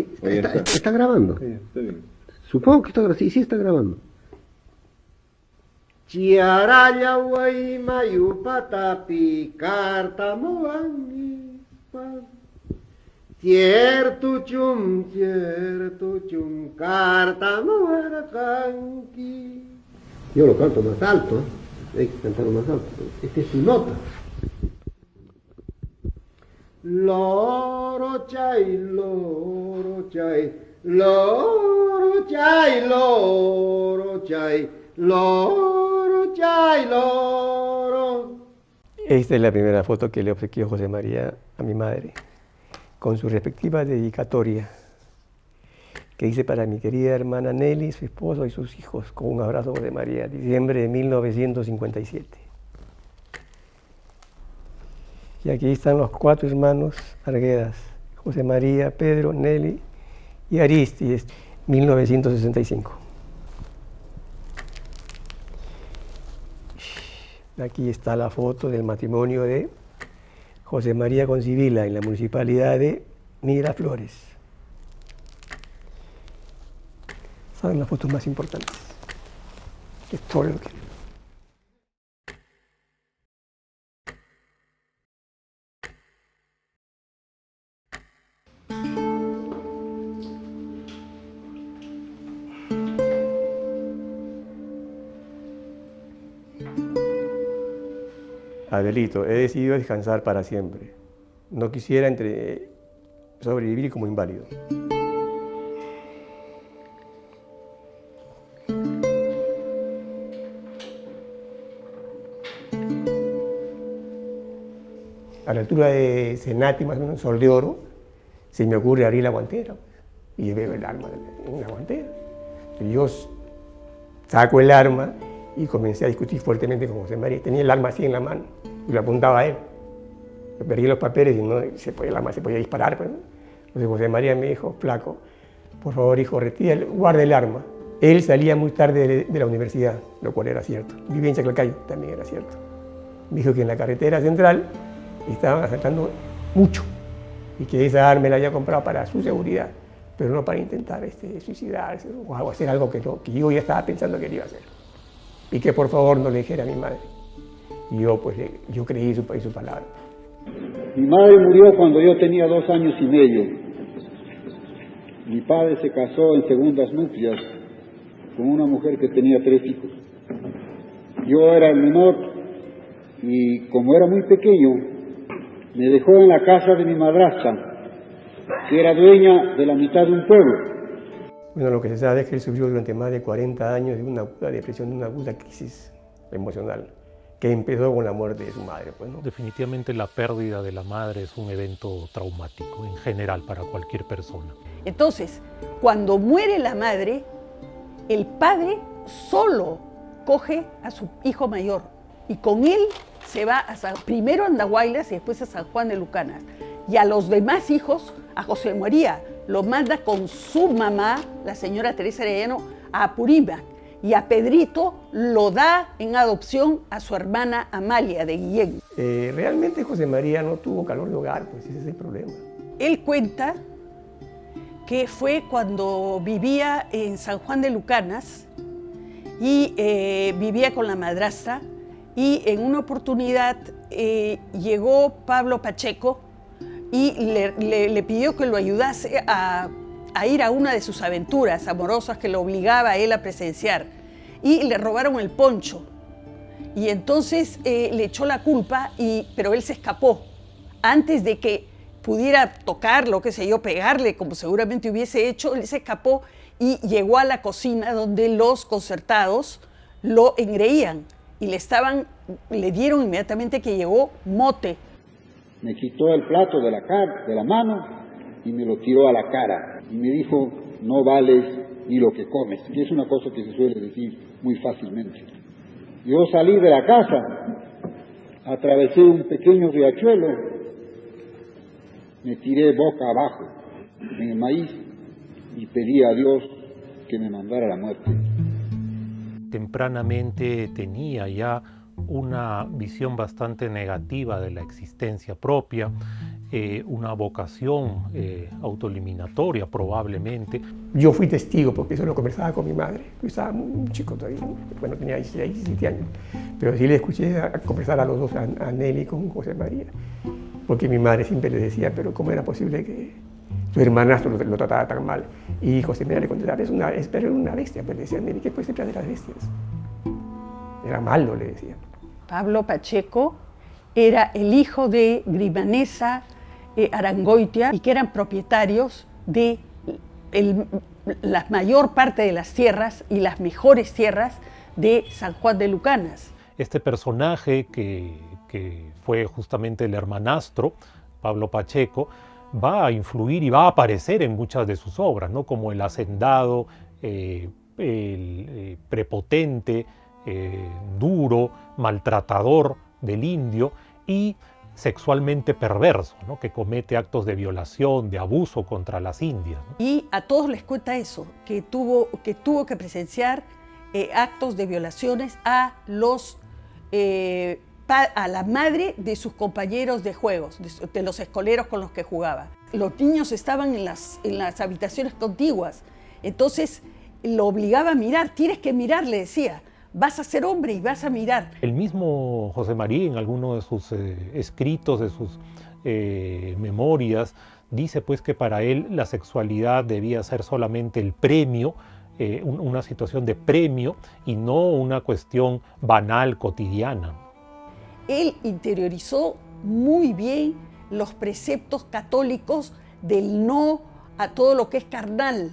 Sí, Oye, está grabando. Sí, está bien. Supongo que está grabando. Sí, sí está grabando. Chiaraya mayu patapi cartamoangi cierto chum cartamoaracanqui. Yo lo canto más alto, ¿eh? Hay que cantarlo más alto. Esta es su nota. Loro chai, loro chai, loro chai, loro chai, loro chai, loro. Esta es la primera foto que le obsequió José María a mi madre, con su respectiva dedicatoria, que hice para mi querida hermana Nelly, su esposo y sus hijos, con un abrazo, José María, diciembre de 1957. Y aquí están los 4 hermanos Arguedas, José María, Pedro, Nelly y Aristides, 1965. Aquí está la foto del matrimonio de José María con Sibila en la municipalidad de Miraflores. Son las fotos más importantes. Es todo lo que... Abelito, he decidido descansar para siempre. No quisiera sobrevivir como inválido. A la altura de Senati, más o menos Sol de Oro, se me ocurre abrir la guantera y veo el arma en la guantera. Y yo saco el arma y comencé a discutir fuertemente con José María. Tenía el arma así en la mano y lo apuntaba a él. Yo perdí los papeles y no el arma se podía disparar. Pues, ¿no? Entonces José María me dijo, flaco, por favor, hijo, guarda el arma. Él salía muy tarde de la universidad, lo cual era cierto. Vivía en Chaclacayo, también era cierto. Me dijo que en la carretera central estaban asaltando mucho y que esa arma la había comprado para su seguridad, pero no para intentar suicidarse o hacer algo que yo ya estaba pensando que él iba a hacer. Y que por favor no le dijera a mi madre. Y yo creí su palabra. Mi madre murió cuando yo tenía 2 años y medio. Mi padre se casó en segundas nupcias con una mujer que tenía 3 hijos. Yo era el menor y como era muy pequeño, me dejó en la casa de mi madrastra, que era dueña de la mitad de un pueblo. Bueno, lo que se sabe es que él sufrió durante más de 40 años de una aguda depresión, de una aguda crisis emocional, que empezó con la muerte de su madre. Pues, ¿no? Definitivamente la pérdida de la madre es un evento traumático en general para cualquier persona. Entonces, cuando muere la madre, el padre solo coge a su hijo mayor y con él se va primero a Andahuaylas y después a San Juan de Lucanas. Y a los demás hijos, a José María, lo manda con su mamá, la señora Teresa Arellano, a Apurímac. Y a Pedrito lo da en adopción a su hermana Amalia de Guillén. Realmente José María no tuvo calor de hogar, pues ese es el problema. Él cuenta que fue cuando vivía en San Juan de Lucanas y vivía con la madrastra, y en una oportunidad llegó Pablo Pacheco y le pidió que lo ayudase a ir a una de sus aventuras amorosas que lo obligaba a él a presenciar, y le robaron el poncho y entonces le echó la culpa, pero él se escapó antes de que pudiera tocarlo, qué sé yo, pegarle como seguramente hubiese hecho. Él se escapó y llegó a la cocina donde los concertados lo engreían y le dieron inmediatamente que llegó mote. Me quitó el plato de la mano y me lo tiró a la cara y me dijo, no vales ni lo que comes, que es una cosa que se suele decir muy fácilmente. Yo salí de la casa, atravesé un pequeño riachuelo, me tiré boca abajo en el maíz y pedí a Dios que me mandara la muerte. Tempranamente tenía ya una visión bastante negativa de la existencia propia, una vocación autoeliminatoria probablemente. Yo fui testigo porque eso lo conversaba con mi madre. Yo estaba muy chico todavía, bueno, tenía 16, 17 años. Pero sí le escuché conversar a los dos, a Nelly con José María. Porque mi madre siempre le decía, pero ¿cómo era posible que su hermanastro lo tratara tan mal? Y José María le contestaba, era una bestia. Pero le decía, Nelly, ¿qué puede ser de las bestias? Era malo, le decía. Pablo Pacheco era el hijo de Grimanesa Arangoitia y que eran propietarios de la mayor parte de las tierras y las mejores tierras de San Juan de Lucanas. Este personaje que fue justamente el hermanastro, Pablo Pacheco, va a influir y va a aparecer en muchas de sus obras, ¿no? Como el hacendado, el prepotente, duro, maltratador del indio y sexualmente perverso, ¿no? Que comete actos de violación, de abuso contra las indias, ¿no? Y a todos les cuenta eso, que tuvo que presenciar actos de violaciones a la madre de sus compañeros de juegos, de los escoleros con los que jugaba. Los niños estaban en las habitaciones contiguas, entonces lo obligaba a mirar, tienes que mirar, le decía. Vas a ser hombre y vas a mirar. El mismo José María, en alguno de sus escritos, de sus memorias, dice pues que para él la sexualidad debía ser solamente el premio, una situación de premio y no una cuestión banal, cotidiana. Él interiorizó muy bien los preceptos católicos del no a todo lo que es carnal,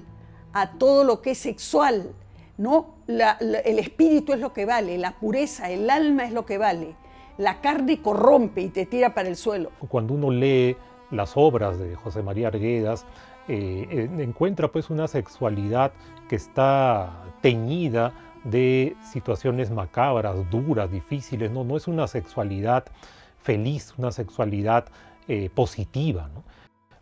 a todo lo que es sexual, ¿no? El espíritu es lo que vale, la pureza, el alma es lo que vale. La carne corrompe y te tira para el suelo. Cuando uno lee las obras de José María Arguedas, encuentra pues una sexualidad que está teñida de situaciones macabras, duras, difíciles. No es una sexualidad feliz, una sexualidad positiva, ¿no?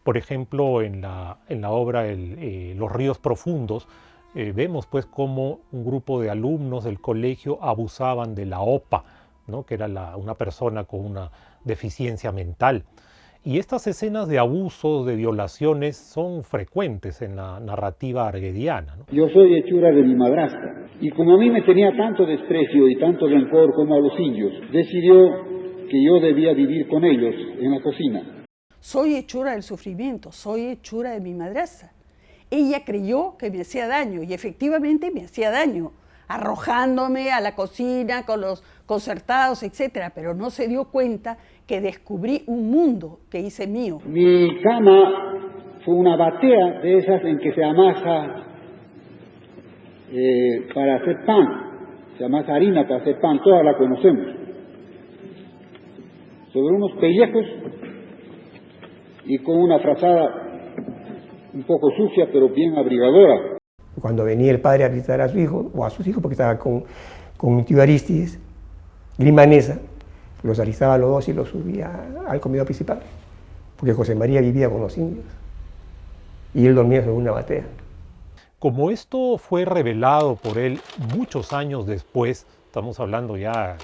Por ejemplo, en la obra Los ríos profundos, vemos pues cómo un grupo de alumnos del colegio abusaban de la OPA, ¿no? Que era una persona con una deficiencia mental. Y estas escenas de abusos, de violaciones, son frecuentes en la narrativa arguediana, ¿no? Yo soy hechura de mi madrastra, y como a mí me tenía tanto desprecio y tanto rencor como a los indios, decidió que yo debía vivir con ellos en la cocina. Soy hechura del sufrimiento, soy hechura de mi madrastra. Ella creyó que me hacía daño y efectivamente me hacía daño, arrojándome a la cocina con los concertados, etc. Pero no se dio cuenta que descubrí un mundo que hice mío. Mi cama fue una batea de esas en que se amasa para hacer pan. Se amasa harina para hacer pan, todas la conocemos. Sobre unos pellejos y con una frazada un poco sucia, pero bien abrigadora. Cuando venía el padre a visitar a su hijo, o a sus hijos, porque estaba con mi tío Aristides, Grimanesa, los alistaba a los dos y los subía al comedor principal, porque José María vivía con los indios, y él dormía sobre una batea. Como esto fue revelado por él muchos años después, estamos hablando ya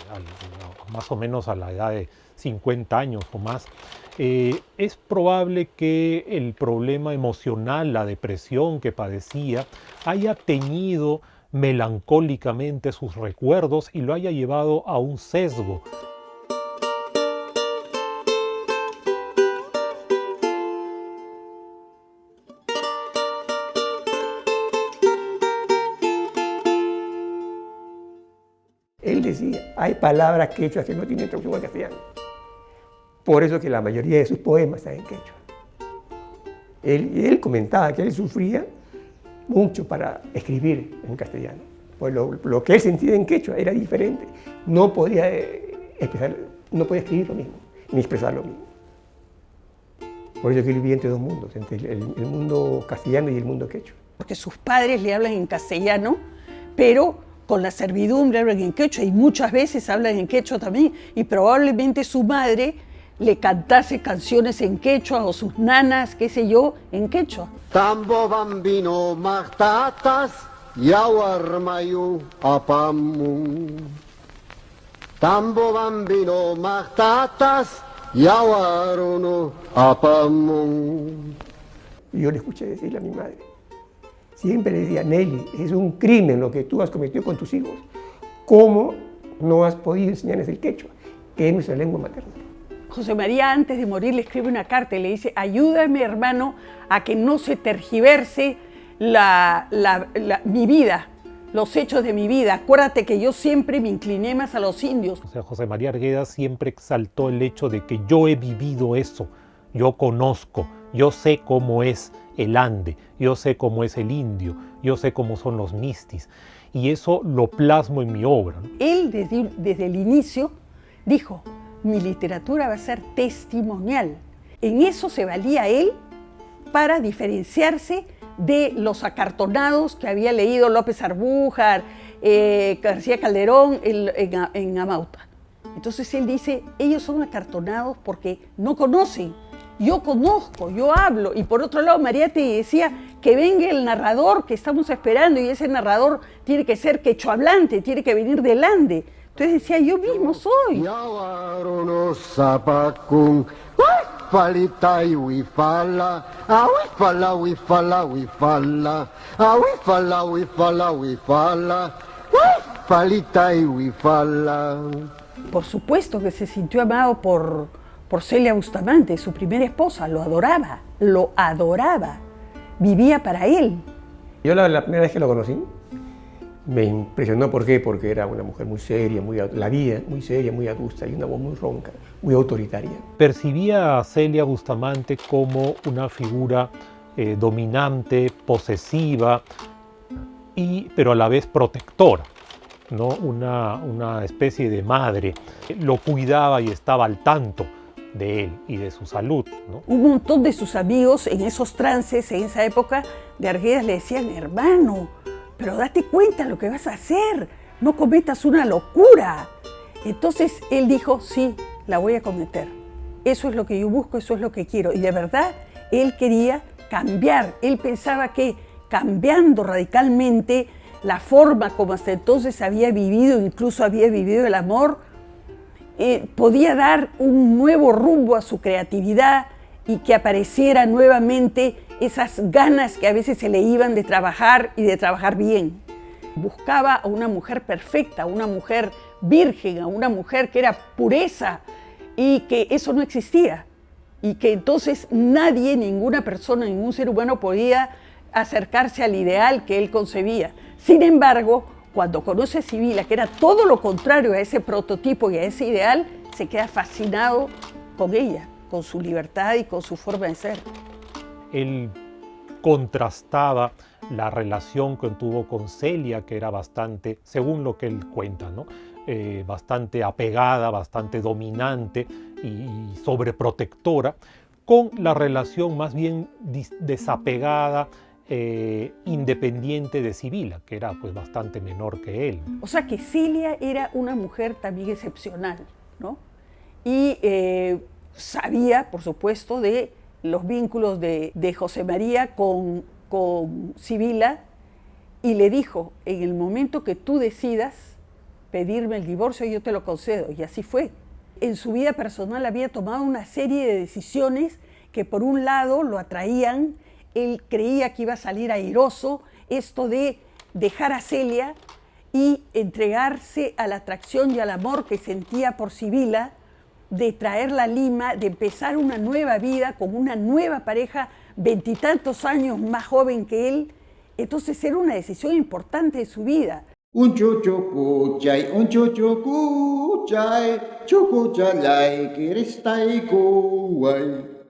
más o menos a la edad de 50 años o más, es probable que el problema emocional, la depresión que padecía, haya teñido melancólicamente sus recuerdos y lo haya llevado a un sesgo. Él decía, hay palabras quechuas que no tienen traducción al castellano. Por eso que la mayoría de sus poemas están en quechua. Él comentaba que él sufría mucho para escribir en castellano. Pues lo que él sentía en quechua era diferente. No podía escribir lo mismo, ni expresar lo mismo. Por eso que él vivía entre dos mundos, entre el mundo castellano y el mundo quechua. Porque sus padres le hablan en castellano, pero con la servidumbre hablan en quechua y muchas veces hablan en quechua también. Y probablemente su madre le cantase canciones en quechua o sus nanas, qué sé yo, en quechua. Tambo bambino martatas, yawarmayu apamu. Tambo bambino matatas yawarono apamon. Y yo le escuché decirle a mi madre, siempre le decía, Nelly, es un crimen lo que tú has cometido con tus hijos. ¿Cómo no has podido enseñarles el quechua, que es nuestra lengua materna? José María, antes de morir, le escribe una carta y le dice, ayúdame, hermano, a que no se tergiverse mi vida, los hechos de mi vida. Acuérdate que yo siempre me incliné más a los indios. O sea, José María Arguedas siempre exaltó el hecho de que yo he vivido eso, yo conozco, yo sé cómo es el Ande, yo sé cómo es el indio, yo sé cómo son los mistis, y eso lo plasmo en mi obra, ¿no? Él desde el inicio dijo, mi literatura va a ser testimonial. En eso se valía él para diferenciarse de los acartonados que había leído López Arbújar, García Calderón en Amauta. Entonces él dice, ellos son acartonados porque no conocen. Yo conozco, yo hablo. Y por otro lado, Mariátegui decía que venga el narrador que estamos esperando y ese narrador tiene que ser quechohablante, tiene que venir del Ande. Entonces decía, yo mismo soy. Yawarono sapacun. Falita y wifala, wifala, wifala, wifala, wifala, wifala, wifala, falita y wifala. Por supuesto que se sintió amado por Celia Bustamante, su primera esposa, lo adoraba, vivía para él. Yo la primera vez que lo conocí, me impresionó, ¿por qué? Porque era una mujer muy seria, la vida muy seria, muy adusta y una voz muy ronca, muy autoritaria. Percibía a Celia Bustamante como una figura dominante, posesiva, pero a la vez protectora, ¿no? Una especie de madre. Lo cuidaba y estaba al tanto de él y de su salud, ¿no? Un montón de sus amigos en esos trances, en esa época de Arguedas, le decían, hermano, pero date cuenta lo que vas a hacer, no cometas una locura. Entonces él dijo, sí, la voy a cometer. Eso es lo que yo busco, eso es lo que quiero. Y de verdad, él quería cambiar. Él pensaba que cambiando radicalmente la forma como hasta entonces había vivido, incluso había vivido el amor, podía dar un nuevo rumbo a su creatividad y que apareciera nuevamente esas ganas que a veces se le iban de trabajar y de trabajar bien. Buscaba a una mujer perfecta, a una mujer virgen, a una mujer que era pureza y que eso no existía. Y que entonces nadie, ninguna persona, ningún ser humano podía acercarse al ideal que él concebía. Sin embargo, cuando conoce a Sibila, que era todo lo contrario a ese prototipo y a ese ideal, se queda fascinado con ella, con su libertad y con su forma de ser. Él contrastaba la relación que tuvo con Celia, que era bastante, según lo que él cuenta, ¿no? Bastante apegada, bastante dominante y sobreprotectora, con la relación más bien desapegada, independiente de Sibila, que era pues bastante menor que él. O sea que Celia era una mujer también excepcional, ¿no? Y sabía, por supuesto, de los vínculos de José María con Sibila y le dijo, en el momento que tú decidas pedirme el divorcio, yo te lo concedo. Y así fue. En su vida personal había tomado una serie de decisiones que por un lado lo atraían. Él creía que iba a salir airoso, esto de dejar a Celia y entregarse a la atracción y al amor que sentía por Sibila, de traerla a Lima, de empezar una nueva vida con una nueva pareja, 20 y tantos años más joven que él. Entonces era una decisión importante de su vida. Un chuchucuchay, chucuchalay, kiristai kuway.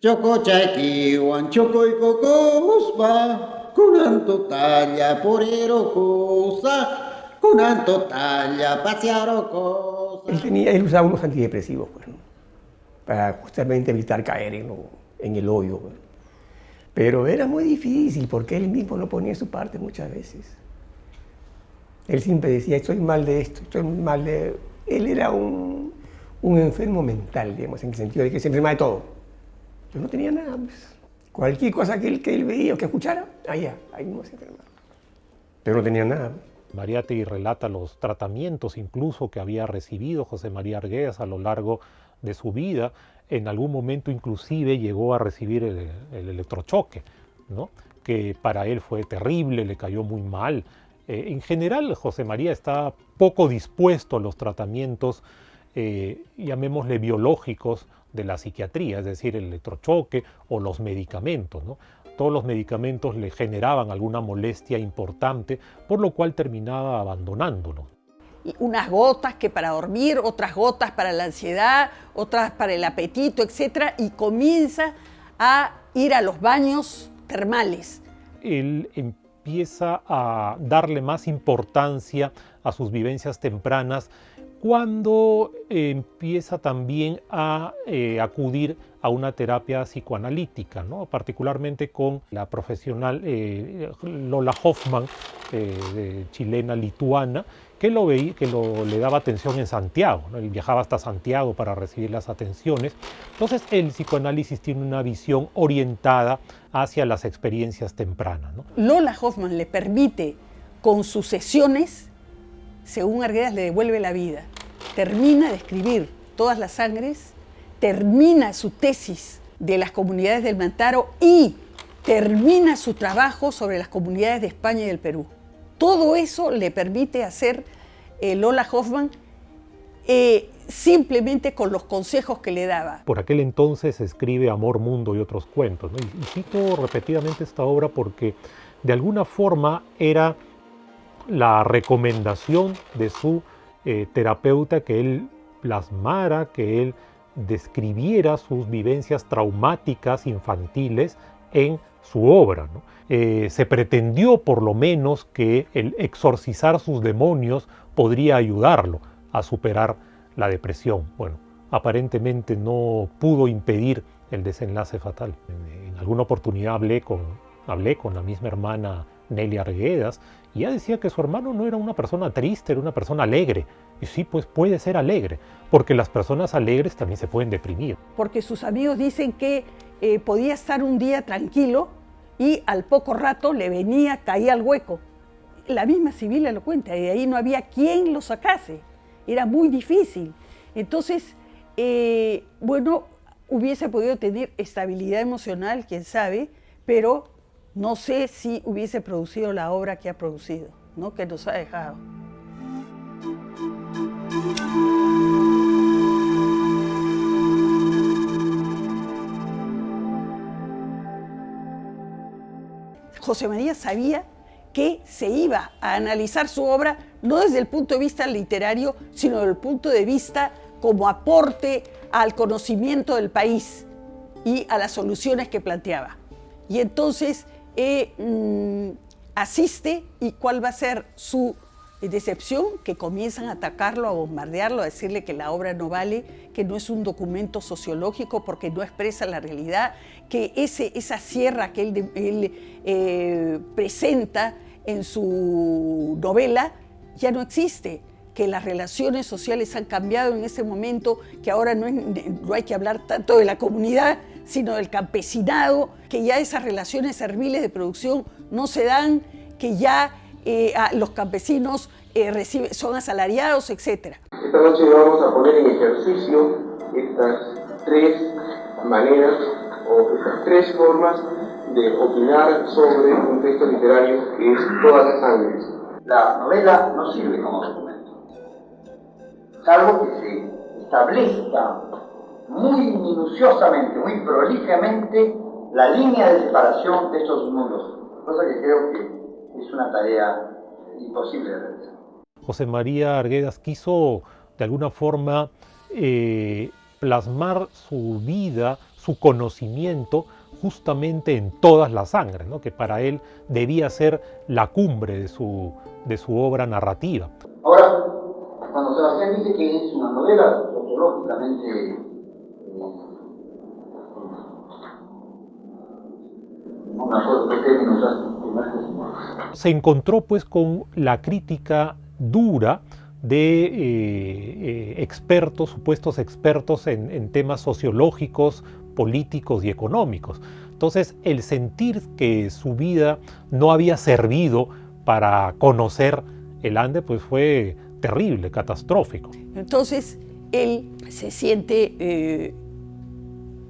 Chocochay kiwan, chocoy cocosba, kunanto talla porero cosa, kunanto talla pasearo cosa. Él usaba unos antidepresivos, pues, ¿no? Para justamente evitar caer en el hoyo, pues. Pero era muy difícil porque él mismo no ponía su parte muchas veces. Él siempre decía, estoy mal de esto, estoy mal de... Él era un enfermo mental, digamos, en el sentido de que se enferma de todo. Yo no tenía nada, pues. Cualquier cosa que él veía o que escuchara, ahí mismo se enfermaba. Pero no tenía nada. Mariátegui relata los tratamientos incluso que había recibido José María Arguedas a lo largo de su vida. En algún momento inclusive llegó a recibir el electrochoque, ¿no? Que para él fue terrible, le cayó muy mal. En general, José María está poco dispuesto a los tratamientos, llamémosle biológicos, de la psiquiatría, es decir, el electrochoque o los medicamentos, ¿no? Todos los medicamentos le generaban alguna molestia importante, por lo cual terminaba abandonándolo. Unas gotas que para dormir, otras gotas para la ansiedad, otras para el apetito, etc. Y comienza a ir a los baños termales. Él empieza a darle más importancia a sus vivencias tempranas cuando empieza también a acudir a una terapia psicoanalítica, ¿no? Particularmente con la profesional Lola Hoffman, chilena-lituana, que le daba atención en Santiago, ¿no? Él viajaba hasta Santiago para recibir las atenciones. Entonces el psicoanálisis tiene una visión orientada hacia las experiencias tempranas, ¿no? Lola Hoffman le permite, con sus sesiones, según Arguedas, le devuelve la vida. Termina de escribir Todas las sangres, termina su tesis de las comunidades del Mantaro y termina su trabajo sobre las comunidades de España y del Perú. Todo eso le permite hacer Lola Hoffman simplemente con los consejos que le daba. Por aquel entonces escribe Amor, Mundo y otros cuentos, ¿no? Y cito repetidamente esta obra porque de alguna forma era la recomendación de su terapeuta que él plasmara, que él describiera sus vivencias traumáticas infantiles en su obra, ¿no? Se pretendió por lo menos que el exorcizar sus demonios podría ayudarlo a superar la depresión. Bueno, aparentemente no pudo impedir el desenlace fatal. En alguna oportunidad hablé con la misma hermana Nelly Arguedas y ella decía que su hermano no era una persona triste, era una persona alegre. Y sí, pues puede ser alegre, porque las personas alegres también se pueden deprimir. Porque sus amigos dicen que podía estar un día tranquilo y al poco rato caía al hueco. La misma Sibila lo cuenta, y de ahí no había quien lo sacase. Era muy difícil. Entonces, bueno, hubiese podido tener estabilidad emocional, quién sabe, pero no sé si hubiese producido la obra que ha producido, ¿no? Que nos ha dejado. José María sabía que se iba a analizar su obra no desde el punto de vista literario, sino desde el punto de vista como aporte al conocimiento del país y a las soluciones que planteaba. Y entonces asiste, y cuál va a ser su decepción, que comienzan a atacarlo, a bombardearlo, a decirle que la obra no vale, que no es un documento sociológico porque no expresa la realidad, que esa sierra que él presenta en su novela ya no existe, que las relaciones sociales han cambiado en ese momento, que ahora no hay que hablar tanto de la comunidad, sino del campesinado, que ya esas relaciones serviles de producción no se dan, que ya los campesinos son asalariados, etc. Esta noche vamos a poner en ejercicio estas tres maneras o estas tres formas de opinar sobre un texto literario que es Todas las sangres. La novela no sirve como documento, salvo que se establezca muy minuciosamente, muy prolijamente la línea de separación de estos mundos, cosa que creo que es una tarea imposible de realizar. José María Arguedas quiso de alguna forma plasmar su vida, su conocimiento justamente en Todas las sangres, ¿no? Que para él debía ser la cumbre de su obra narrativa. Ahora, cuando Sebastián dice que es una novela sociológicamente no me acuerdo qué términos se encontró pues con la crítica dura de expertos, supuestos expertos en temas sociológicos, políticos y económicos. Entonces, el sentir que su vida no había servido para conocer el Ande pues fue terrible, catastrófico. Entonces él se siente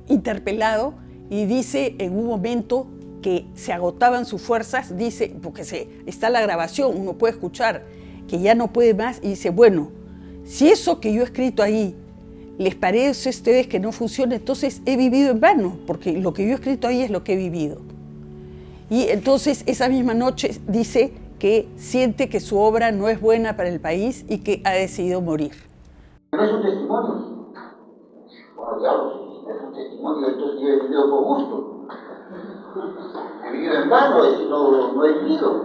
interpelado y dice en un momento que se agotaban sus fuerzas, dice, porque está la grabación, uno puede escuchar que ya no puede más, y dice, bueno, si eso que yo he escrito ahí les parece a ustedes que no funciona, entonces he vivido en vano, porque lo que yo he escrito ahí es lo que he vivido. Y entonces esa misma noche dice que siente que su obra no es buena para el país y que ha decidido morir. No es un testimonio. Bueno, diablos, es un testimonio, entonces yo he vivido por gusto. He vivido en vano, es decir, no he vivido.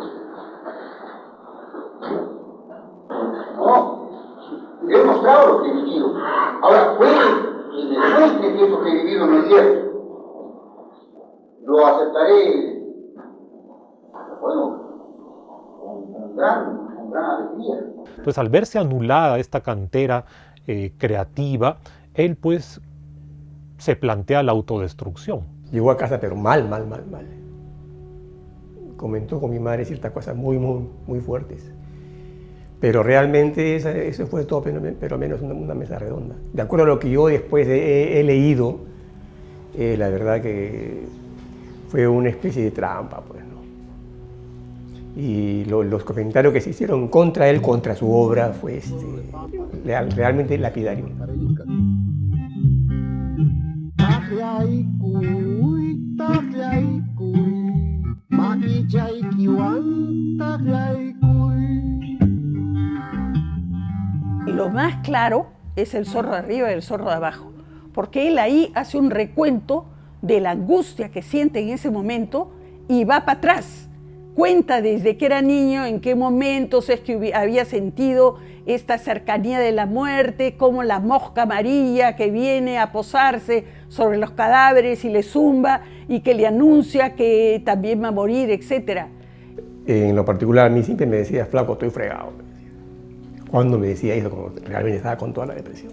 No, he mostrado lo que he vivido. Ahora, puede que me demuestre que eso que he vivido no es cierto. Lo aceptaré, bueno, con gran alegría. Pues al verse anulada esta cantera creativa, él pues se plantea la autodestrucción. Llegó a casa pero mal. Comentó con mi madre ciertas cosas muy fuertes. Pero realmente eso fue todo, pero menos una mesa redonda. De acuerdo a lo que yo después he leído, la verdad que fue una especie de trampa, pues, ¿no? Y los comentarios que se hicieron contra él, contra su obra, fue realmente lapidario. Lo más claro es el zorro de arriba y el zorro de abajo, porque él ahí hace un recuento de la angustia que siente en ese momento y va para atrás. Cuenta desde que era niño, en qué momentos es que había sentido esta cercanía de la muerte, como la mosca amarilla que viene a posarse sobre los cadáveres y le zumba y que le anuncia que también va a morir, etc. En lo particular, a mí siempre me decía, flaco, estoy fregado. Cuando me decía eso, como realmente estaba con toda la depresión.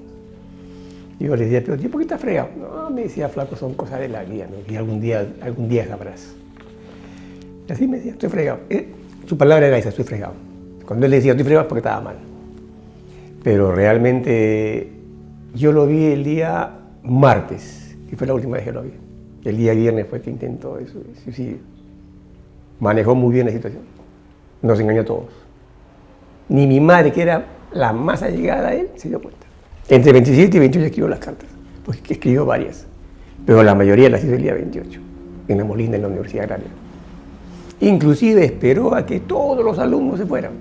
Y yo le decía, pero ¿por qué estás fregado? No, me decía, flaco, son cosas de la vida, ¿no? Y algún día sabrás. Y así me decía, estoy fregado. Su palabra era esa, estoy fregado. Cuando él decía, estoy fregado, es porque estaba mal. Pero realmente yo lo vi el día martes, que fue la última vez que lo vi. El día viernes fue que intentó eso, suicidio. Manejó muy bien la situación. Nos engañó a todos. Ni mi madre, que era la más allegada a él, se dio cuenta. Entre 27 y 28 escribió las cartas, porque escribió varias, pero la mayoría las hizo el día 28, en La Molina, en la Universidad Agraria. Inclusive esperó a que todos los alumnos se fueran.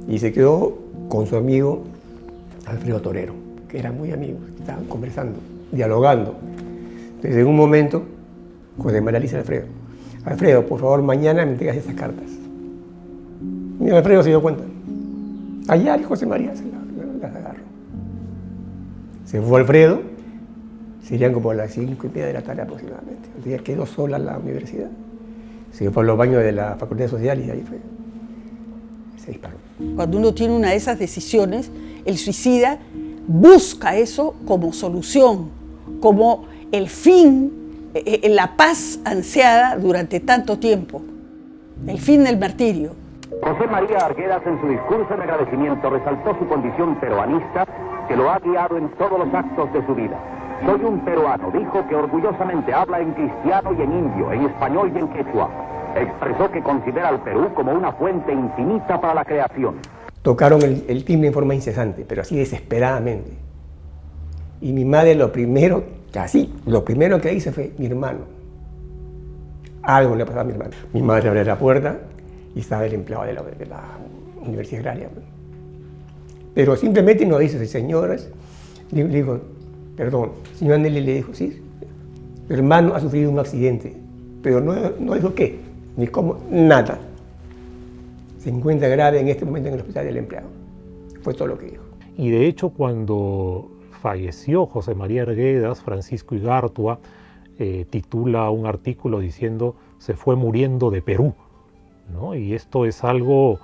Y se quedó con su amigo Alfredo Torero, que eran muy amigos, estaban conversando, dialogando. Entonces, en un momento, José María le dice a Alfredo, Alfredo, por favor, mañana me entregas esas cartas. Y Alfredo se dio cuenta. Allá José María se las agarró. Se fue Alfredo, serían como las 5:30 de la tarde aproximadamente. Entonces quedó sola en la universidad. Se fue a los baños de la Facultad de Sociales y ahí se disparó. Cuando uno tiene una de esas decisiones, el suicida busca eso como solución, como el fin, la paz ansiada durante tanto tiempo, el fin del martirio. José María Arguedas, en su discurso de agradecimiento, resaltó su condición peruanista que lo ha guiado en todos los actos de su vida. Soy un peruano, dijo, que orgullosamente habla en cristiano y en indio, en español y en quechua. Expresó que considera al Perú como una fuente infinita para la creación. Tocaron el timbre en forma incesante, pero así desesperadamente. Y mi madre lo primero que hizo fue, mi hermano. Algo le pasaba a mi hermano. Mi madre abrió la puerta y estaba el empleado de la Universidad Agraria. Pero simplemente no dice, señoras, le digo, perdón, señor Nelly le dijo, sí, mi hermano ha sufrido un accidente, pero no dijo qué, ni cómo, nada. Se encuentra grave en este momento en el hospital del empleado. Fue todo lo que dijo. Y de hecho, cuando falleció José María Arguedas, Francisco Igartua titula un artículo diciendo se fue muriendo de Perú, ¿no? Y esto es algo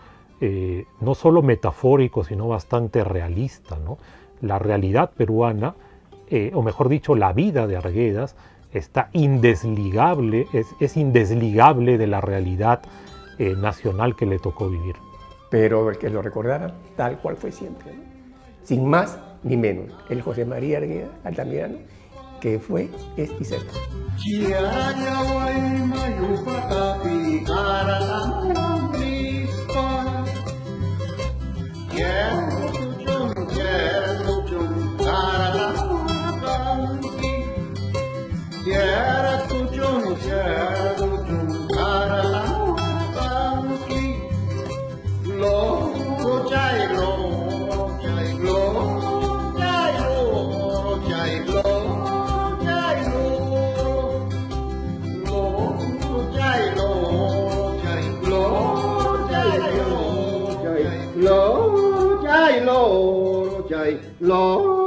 no solo metafórico, sino bastante realista, ¿no? La realidad peruana, o mejor dicho, la vida de Arguedas, está indesligable, es indesligable de la realidad nacional que le tocó vivir. Pero el que lo recordara tal cual fue siempre, ¿no? Sin más ni menos, el José María Arguedas Altamirano, que fue, es y será. Lo